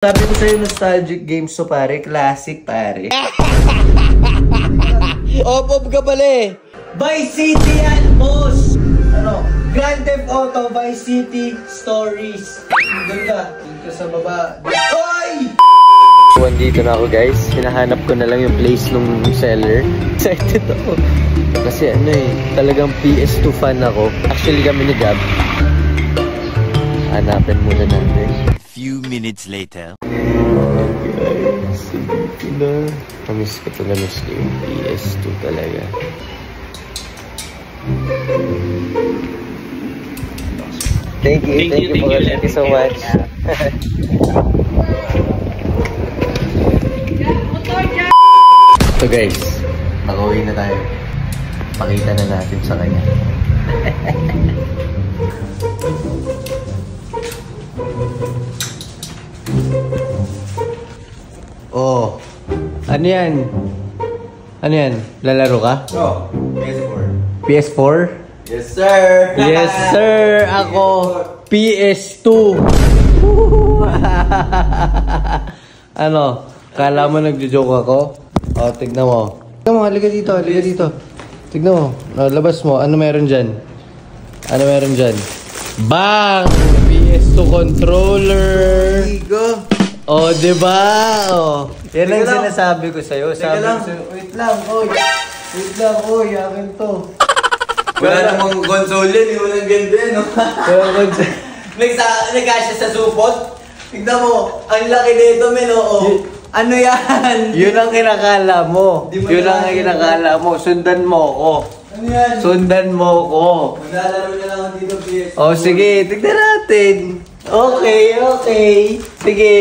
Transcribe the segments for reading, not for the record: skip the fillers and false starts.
Sabi ko sa'yo, nostalgic games to pare. Classic pare. Op ka pala eh. Vice City yan, boss! Ano? Grand Theft Auto, Vice City Stories. Doon ka. Doon ka sa baba. Oy! So, andito na ako guys. Hinahanap ko na lang yung place nung seller. Excited ako. Kasi ano eh, talagang PS2 fan ako. Actually kami ni Gab. Hanapin muna natin. Few minutes later. Guys, sige na. Namiss ko yung PS2 talaga. Thank you so much. So guys, mag-uwi na tayo. Pakita na natin sa kanya. Oh, ano yan? Ano yan? Lalaro ka? Oh, PS4. PS4? Yes, sir! Yes, sir! Ako, PS2! Ano? Kala mo nagjo-joke ako? O, tignan mo. Tignan mo, halika dito, halika dito. Tignan mo, labas mo. Ano meron dyan? Ano meron dyan? Bang! PS2 controller! Igo! O, diba? O. Yan ang sinasabi ko sa'yo. Teka lang. Wait lang, oy. Wait lang, oy. Akin to. Wala namang console yan, walang ganda yan, no? Walang console. Nagkasya sa supot. Tignan mo, ang laki nito, men, oo. Ano yan? Yun ang kinakala mo. Yun ang kinakala mo. Sundan mo ko. Ano yan? Sundan mo ko. Maglalaro na lang ako dito, PS. O, sige. Tignan natin. Okay. Sige.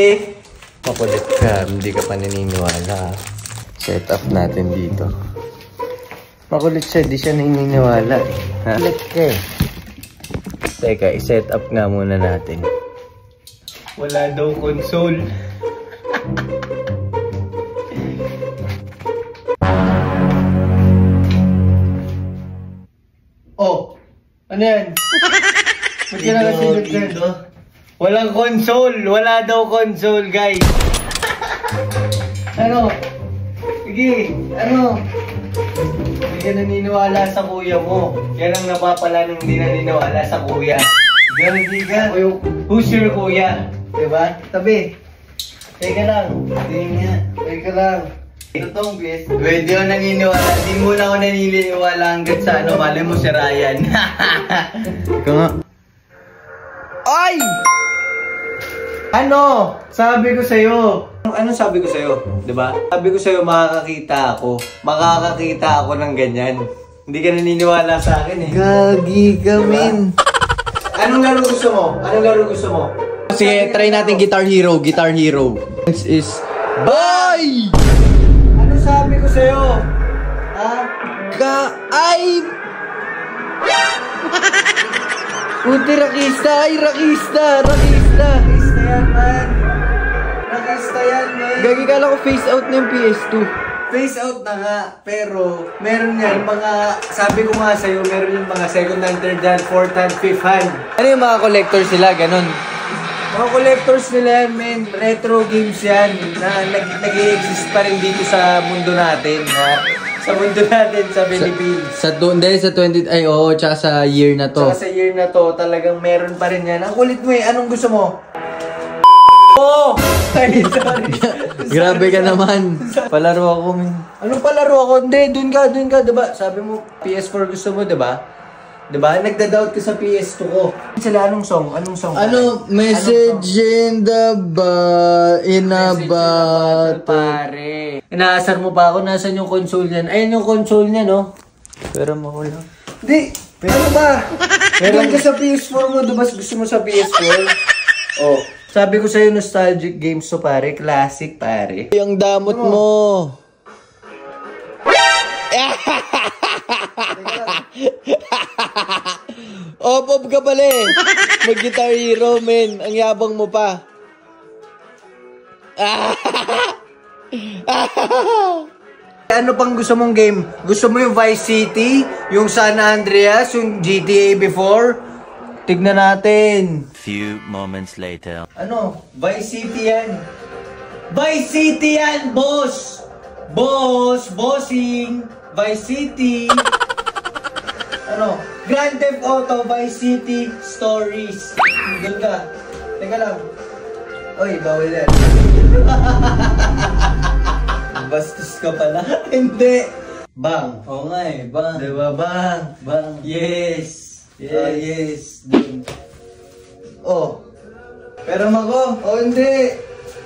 Makulit ka. Hindi ka pa naniniwala. Set up natin dito. Makulit siya. Di siya naniniwala. Makulit ka eh. Teka, i-set up nga muna natin. Wala daw console. Oh, ano yan? Ba't ka nakasilip dito? Walang console! Wala daw console, guys! Ano? Sige, ano? Hindi ka naniniwala sa kuya mo. Yan ang napapala nung hindi naniniwala sa kuya. Hindi ka. Who's your kuya? Diba? Tabi. Teka lang. Hindi nga. Teka lang. Totoong PS. Pwede ako naniniwala. Di muna ako naniniwala hanggat sa ano, mali mo si Ryan. Ikaw nga. Ay! Ano? Sabi ko sa'yo. Anong sabi ko sa'yo? Diba? Sabi ko sa'yo, makakakita ako. Makakakita ako ng ganyan. Hindi ka naniniwala sa akin eh. Gagi ka, men. Anong laro gusto mo? Anong laro gusto mo? Sige, try natin Guitar Hero. Guitar Hero. This is... Boy! Ano sabi ko sa'yo? Ha? Ay! Puti, rakista! Ay, rakista! Rakista! Rakista yan, man. Rakista yan, man. Gagi, kala ko face out na yung PS2. Face out na nga, pero meron yan mga, sabi ko nga sa'yo, meron yung mga second hand, third hand, fourth hand, fifth hand. Ano yung mga collector sila? Ganon. Mga collectors nila yan, men. Retro games yan na nag-i-exist pa rin dito sa mundo natin. Sa mundo natin, sa Philippines. Dahil sa 20... Ay, oo, tsaka sa year na to. Tsaka sa year na to, talagang meron pa rin yan. Ang kulit mo eh. Anong gusto mo? Oh! Ay, sorry. Grabe ka naman. Palaro ako, men. Anong palaro ako? Hindi, dun ka. Diba? Sabi mo, PS4 gusto mo, diba? Diba? Nagda-doubt ka sa PS2 ko. Sila, anong song? Ano? Message in the battle. Pare. Inaasar mo pa ako. Nasaan yung console niyan? Ayan yung console niya, no? Pero makulo. Hindi. Ano ba? Meron ka sa PS4 mo. Diba gusto mo sa PS4? Oh. Sabi ko sa'yo, nostalgic games to, pare. Classic, pare. Yung damot mo. Op ka pala eh. Mag-Guitar Hero, men. Ang yabang mo pa. Ano pang gusto mong game? Gusto mo yung Vice City? Yung San Andreas? Yung GTA before? Tignan natin. Few moments later. Ano? Vice City yan. Vice City yan, boss! Boss! Bossing! Vice City! Ano? Grand Theft Auto Vice City Stories. Doon ka. Teka lang. Oy, bawal yan. Bastos ka pala. Hindi. Bang. Oo nga eh, bang. Diba, bang? Bang. Yes. Yes. Yes. Dun. Oh. Pero ako. Oh, hindi.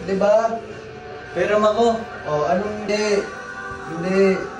Diba? Pero ako. Oh, anong hindi? Hindi.